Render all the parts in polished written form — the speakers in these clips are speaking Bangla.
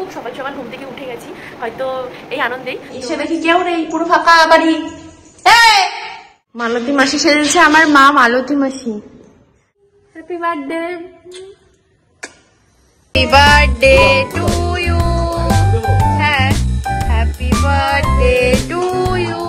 খুব সকাল সকাল ঘুম থেকে উঠে গেছি, হয়তো এই আনন্দেই এসে দেখি কেউ নেই, পুরো ফাঁকা বাড়ি। মালতী মাসি সেজেছে, আমার মা মালতী মাসি। Happy birthday, happy birthday to you. হ্যাঁ, happy birthday to you.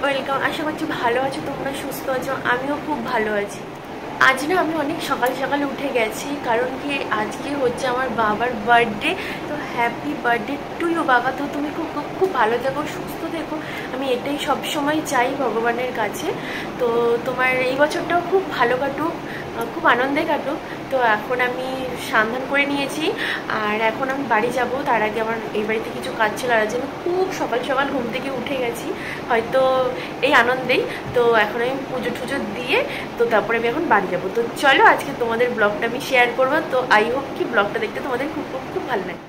Welcome, আশা করছি ভালো আছো তোমরা, সুস্থ আছো, আমিও খুব ভালো আছি। আজ না আমি অনেক সকাল সকালে উঠে গেছি, কারণ কি আজকে হচ্ছে আমার বাবার বার্থডে। তো হ্যাপি বার্থডে টু ইউ বাবা। তো তুমি খুব খুব খুব ভালো থেকো, সুস্থ থেকো, আমি এটাই সব সময় চাই ভগবানের কাছে। তো তোমার এই বছরটাও খুব ভালো কাটুক, খুব আনন্দে কাটুক। তো এখন আমি সন্ধান করে নিয়েছি, আর এখন আমি বাড়ি যাব। তার আগে আমার এই বাড়িতে কিছু কাজ ছিল, আর জন্য খুব সকাল সকাল ঘুম থেকে উঠে গেছি, হয়তো এই আনন্দেই। তো এখন আমি পুজো টুজো দিয়ে তো তারপরে আমি এখন বাড়ি যাবো। তো চলো আজকে তোমাদের ব্লগটা আমি শেয়ার করবো। তো আই হোপ কি ব্লগটা দেখতে তোমাদের খুব খুব খুব ভালো লাগে।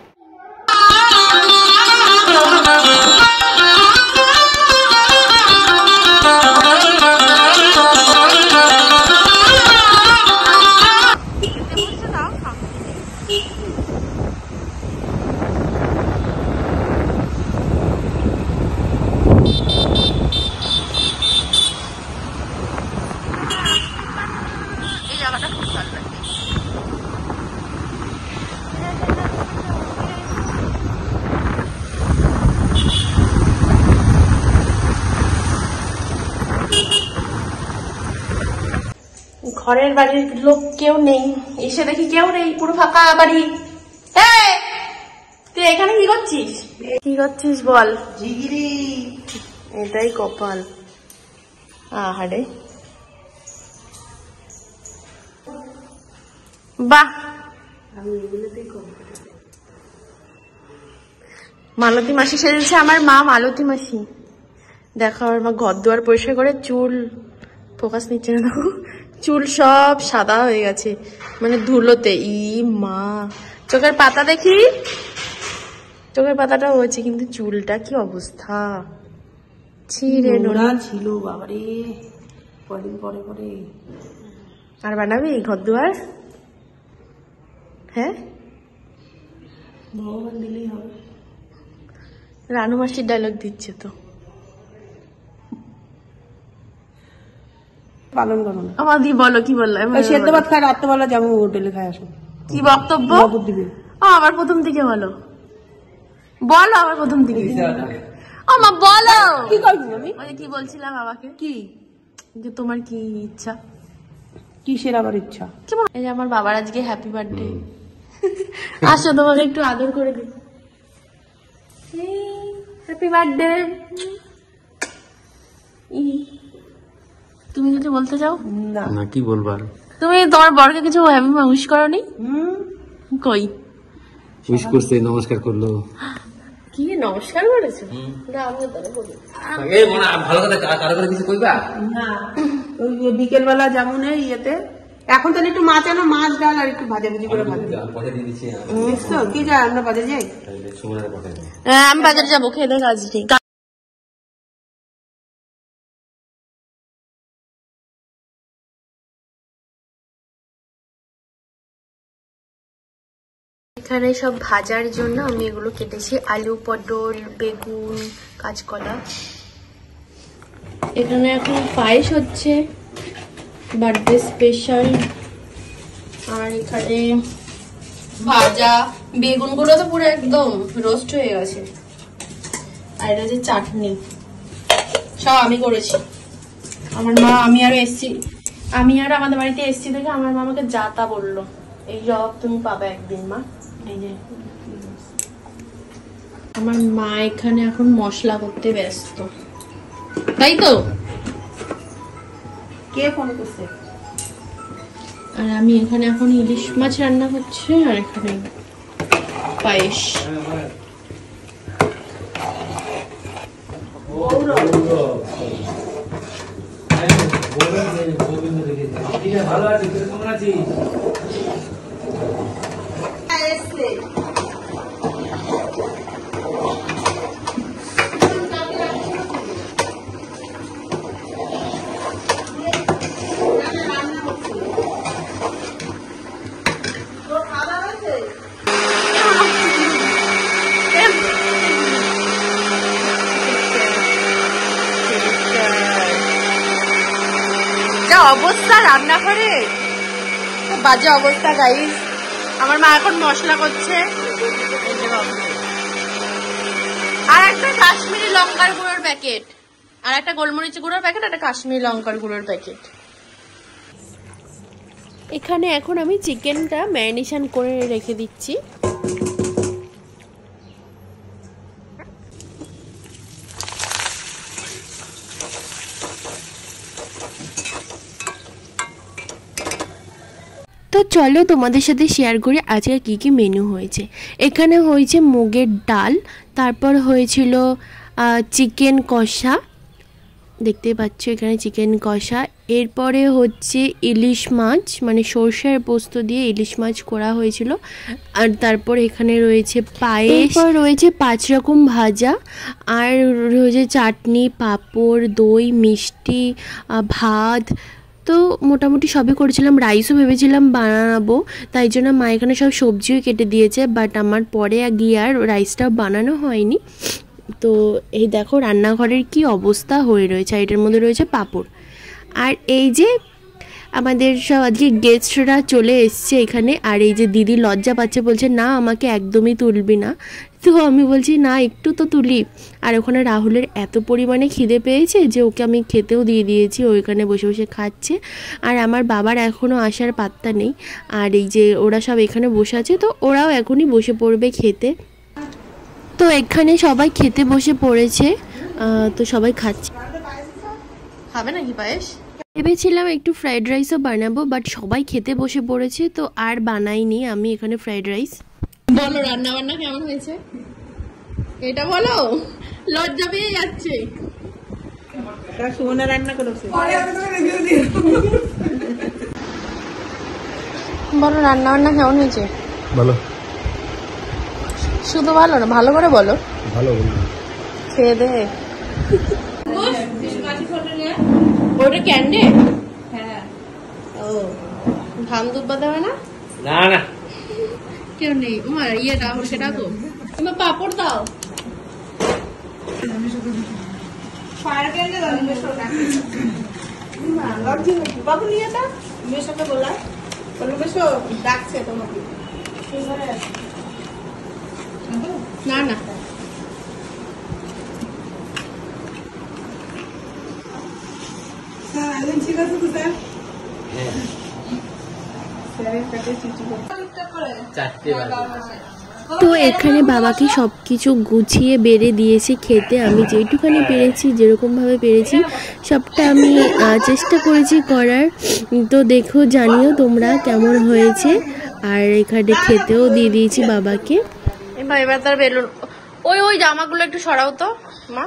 ঘরের বাড়ির লোক কেউ নেই, এসে দেখি কেউ নেই, পুরো ফাঁকা বাড়ি। তুই এখানে কি করছিস? কি করছিস বল? জিগিরি, এটাই কপাল। আহারে বাহ, মালতী মাসি সেজেছে, আমার মা মালতী মাসি। দেখো আমার মা ঘর দুয়ার পরিষ্কার করে, চুল ফোকাস নিচ্ছে না, দেখো চুল সব সাদা হয়ে গেছে, মানে ধুলোতে। ই মা, চোখের পাতা দেখি, চোখের পাতাটা হয়েছে, কিন্তু চুলটা কি অবস্থা, ছিঁড়ে নোড়া ছিল বাবারে। কদিন পরে পরে আর বানাবি ঘর দুয়ার? হ্যাঁ, ভগবান দিলেই হবে। রানু মাসির ডায়লগ দিচ্ছে তো, পালন করো না। আমার দি বলো কি বললো? সেদ্ধ ভাত খায়, রাত্রেবেলা যাবো হোটেলে খাই আসো। কি বক্তব্য দিবে? আবার প্রথম থেকে বলো, বলো আবার প্রথম থেকে। আমা বলো কি করবি? আমি কি বলছিলাম আমাকে, কি যে তোমার কি ইচ্ছা? কিসের আবার ইচ্ছা? এই যে আমার বাবার আজকে হ্যাপি বার্থডে, আসো তোমাকে একটু আদর করে দিই। Happy birthday. তুমি কিছু বলতে চাও? না, কি বলবার? তুমি তোমার বরকে কিছু হ্যাপি উইশ করোনি? কই উইশ করছে, নমস্কার করলো। কি নমস্কার করেছো? না আমি তাহলে বলি আগে মনে ভালো কথা কারো করে কিছু কইবা না। ওই বিকেল বেলা যেমন ইয়েতে, এখন তাহলে একটু মাছ আনো, মাছ ডাল আর একটু ভাজাভুজি করে ভালো পয়সা দিয়ে দিচ্ছি। কি যায়, আমরা বাজারে যাই? আমি বাজারে যাবো, খেয়ে দেখ আজ নেই। এখানে সব ভাজার জন্য আমি এগুলো কেটেছি, আলু, পটল, বেগুন, কাঁচকলা। এখানে এখন পায়েস হচ্ছে, বার্থডে স্পেশাল। আর এখানে ভাজা, বেগুনগুলো তো পুরো একদম রোস্ট হয়ে গেছে। আর এটা যে চাটনি, সব আমি করেছি। আমার মা, আমি আরো এসছি, আমি আর আমাদের বাড়িতে এসছি দেখে আমার মা আমাকে যা তা বললো, এই সব তুমি পাবে একদিন মা। এই যে আমার মা এখানে এখন মশলা করতে ব্যস্ত, তাই তো? কে ফোন করছে? আর আমি এখানে এখন ইলিশ মাছ রান্না করছি, আর এখানে পায়েস। অবস্থা রান্নাঘরে, বাজে অবস্থা গাইস। আমার মা এখন মশলা করছে, আর একটা কাশ্মীরি লঙ্কার গুঁড়োর প্যাকেট, আর একটা গোলমরিচ গুঁড়োর প্যাকেট, একটা কাশ্মীরি লঙ্কার গুঁড়োর প্যাকেট। এখানে এখন আমি চিকেনটা ম্যারিনেশন করে রেখে দিচ্ছি। তো চলো তোমাদের সাথে শেয়ার করি আজকে কি কি মেনু হয়েছে। এখানে হয়েছে মুগের ডাল, তারপর হয়েছিল চিকেন কষা, দেখতে পাচ্ছ এখানে চিকেন কষা। এরপরে হচ্ছে ইলিশ মাছ, মানে সরষের পোস্ত দিয়ে ইলিশ মাছ করা হয়েছিল। আর তারপর এখানে রয়েছে পায়েস, রয়েছে 5 রকম ভাজা, আর রয়েছে চাটনি, পাঁপড়, দই, মিষ্টি, ভাত। তো মোটামুটি সবই করেছিলাম। রাইসও ভেবেছিলাম বানাবো, তাই জন্য মা এখানে সব সবজিও কেটে দিয়েছে, বাট আমার পরে গিয়ে আর রাইসটা বানানো হয়নি। তো এই দেখো রান্নাঘরের কি অবস্থা হয়ে রয়েছে। এটার মধ্যে রয়েছে পাঁপড়। আর এই যে আমাদের সব আজকে গেস্টরা চলে এসছে এখানে, আর এই যে দিদি লজ্জা পাচ্ছে, বলছে না আমাকে একদমই তুলবি না। তো আমি বলছি না একটু তো তুলি। আর ওখানে রাহুলের এত পরিমাণে খিদে পেয়েছে যে ওকে আমি খেতেও দিয়ে দিয়েছি, ওইখানে বসে বসে খাচ্ছে। আর আমার বাবার এখনও আসার পাত্তা নেই। আর এই যে ওরা সব এখানে বসে আছে, তো ওরাও এখনই বসে পড়বে খেতে। তো এখানে সবাই খেতে বসে পড়েছে, তো সবাই খাচ্ছে। খাবে নাকি পায়েস? ভেবেছিলাম একটু ফ্রাইড রাইসও বানাবো, বাট সবাই খেতে বসে পড়েছে, তো আর বানাইনি আমি এখানে ফ্রাইড রাইস। বলো রান্না বান্না কেমন হয়েছে, এটা বলো, লজ্জা পেয়ে যাচ্ছে। বলো রান্না বান্না কেমন হয়েছে? ভালো। শুধু ভালো না, ভালো করে বলো। ভালো খেয়ে দে। ওটা ক্যান্ডে? হ্যাঁ। ও ধান দুব্বা দেবে না? না না কেউ নেই। তোমার ইয়েটা আমাকে ডাকো, তোমার পাপড় দাও। বাবু নিয়ে দাও, মেশোকে বলা, বলো মেশো ডাকছে তোমাকে। না না তো এখানে বাবাকে সবকিছু গুছিয়ে বেড়ে দিয়েছি খেতে। আমি যেটুখানি পেরেছি, যেরকমভাবে পেরেছি সবটা আমি চেষ্টা করেছি করার। তো দেখো, জানিও তোমরা কেমন হয়েছে। আর এখানে খেতেও দিয়ে দিয়েছি বাবাকে। এবার তার বেলুন, ওই ওই জামাগুলো একটু সরাও তো মা।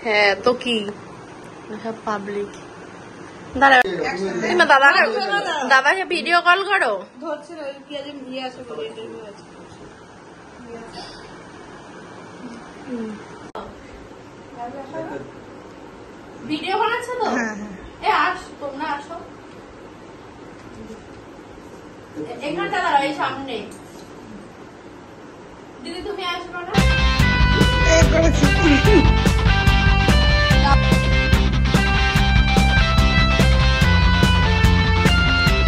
হ্যাঁ তো কি সব পাবলিক। দাদাকে ভিডিও কল করো। ভিডিও বানাচ্ছ তো? এ আস, তোমরা আসো এখানটা, দাঁড়াও এই সামনে। দিদি তুমি আসবো না?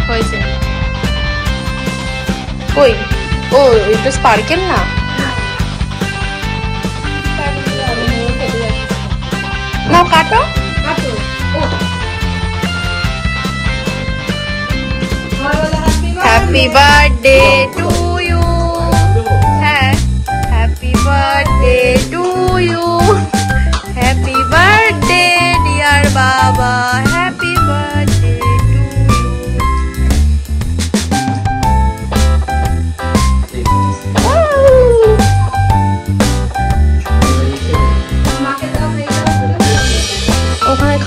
হয়েছে কই? ও এটা স্পার্কেল না, নাও কাটো কাটো। Happy birthday to you. হ্যাঁ happy birthday to you, happy birthday dear বাবা।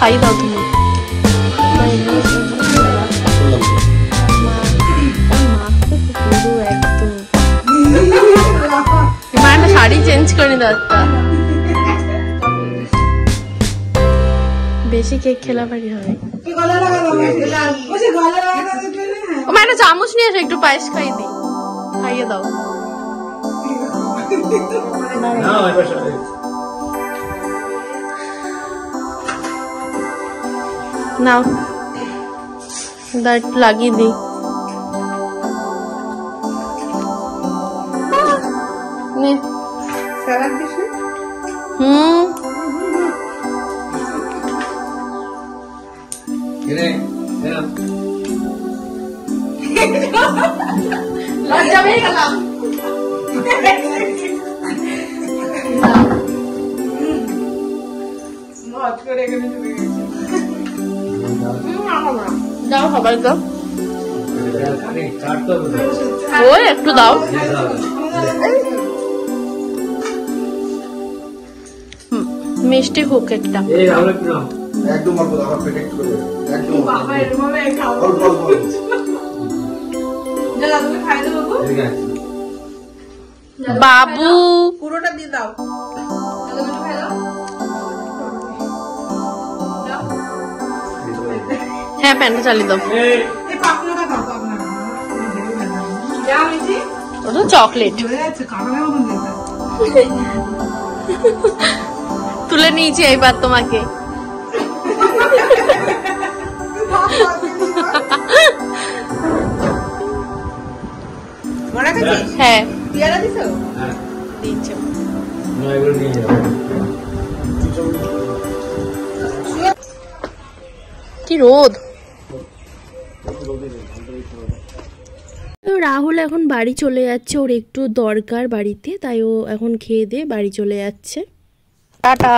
খাই দাও তুমি। একদম শাড়ি চেঞ্জ করে দাও একটা। বেশি কেক খেলা পারি হবে। ও একটা চামচ নিয়ে আসো, একটু পায়েস খাইয়ে দিই, খাইয়ে দাও। নাও দাও, একটু লাগিয়ে দিই। লজ্জা পেয়ে গেলাম। দাও সবাই দাও, ওই একটু দাও। মিষ্টি হোক একটা। বাবু পুরোটা দিয়ে দাও। হ্যাঁ প্যান্টটা চালিয়ে দাও। ওটা চকলেট তুলে নিয়েছি এইবার তোমাকে। হ্যাঁ দিচ্ছি। কি রোদ। তো রাহুল এখন বাড়ি চলে যাচ্ছে, ওর একটু দরকার বাড়িতে, তাই ও এখন খেয়ে দিয়ে বাড়ি চলে যাচ্ছে। টাটা।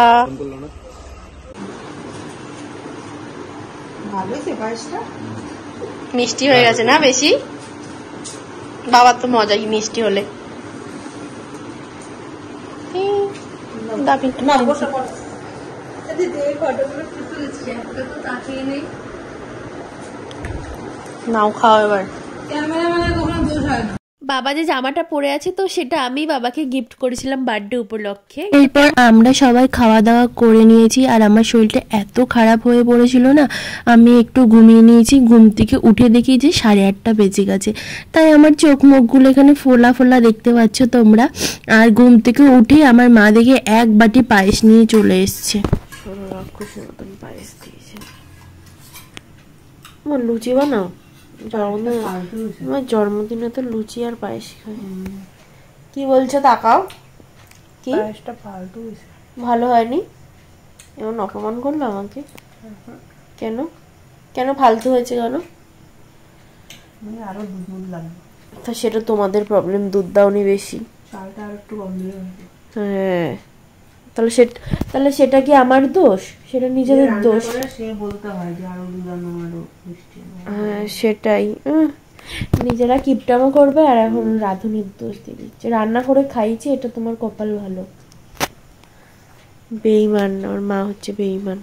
মিষ্টি হয়ে গেছে না বেশি? বাবার তো মজাই মিষ্টি হলে। নাও খাও এবার। বাবা যে জামাটা পরে আছে তো সেটা আমি বাবাকে গিফট করেছিলাম বার্থডে উপলক্ষে। এরপর আমরা সবাই খাওয়া দাওয়া করে নিয়েছি, আর আমার শরীরটা এত খারাপ হয়ে পড়েছিল না, আমি একটু ঘুমিয়ে নিয়েছি। ঘুম থেকে উঠে দেখি যে 8:30 বেজে গেছে, তাই আমার চোখ মুখগুলো এখানে ফোলা ফোলা দেখতে পাচ্ছ তোমরা। আর ঘুম থেকে উঠে আমার মা দেখে 1 বাটি পায়েস নিয়ে চলে এসছে। পায়েস দিয়েছে। আমার লুচি বানাও, আমার জন্মদিনে তো লুচি আর পায়েস খাই। কি বলছো তাকাও? কি ভালো হয়নি? এমন অপমান করলো আমাকে কেন? কেন ফালতু হয়েছে কেন? আরো দুধ লাগবে। তা সেটা তোমাদের প্রবলেম, দুধ দাওনি বেশি। চালটা আর একটু কম দিলে। হ্যাঁ তাহলে সেটা কি আমার দোষ? সেটা নিজেদের দোষ। সে বলতে হয় যে আরো দুধ আনো, আরো মিষ্টি। হ্যাঁ সেটাই, নিজেরা কিপটামো করবে আর এখন রাঁধুনির দোষ দিয়ে দিচ্ছে। রান্না করে খাইছি, এটা তোমার কপাল ভালো। বেঈমান, আমার মা হচ্ছে বেঈমান।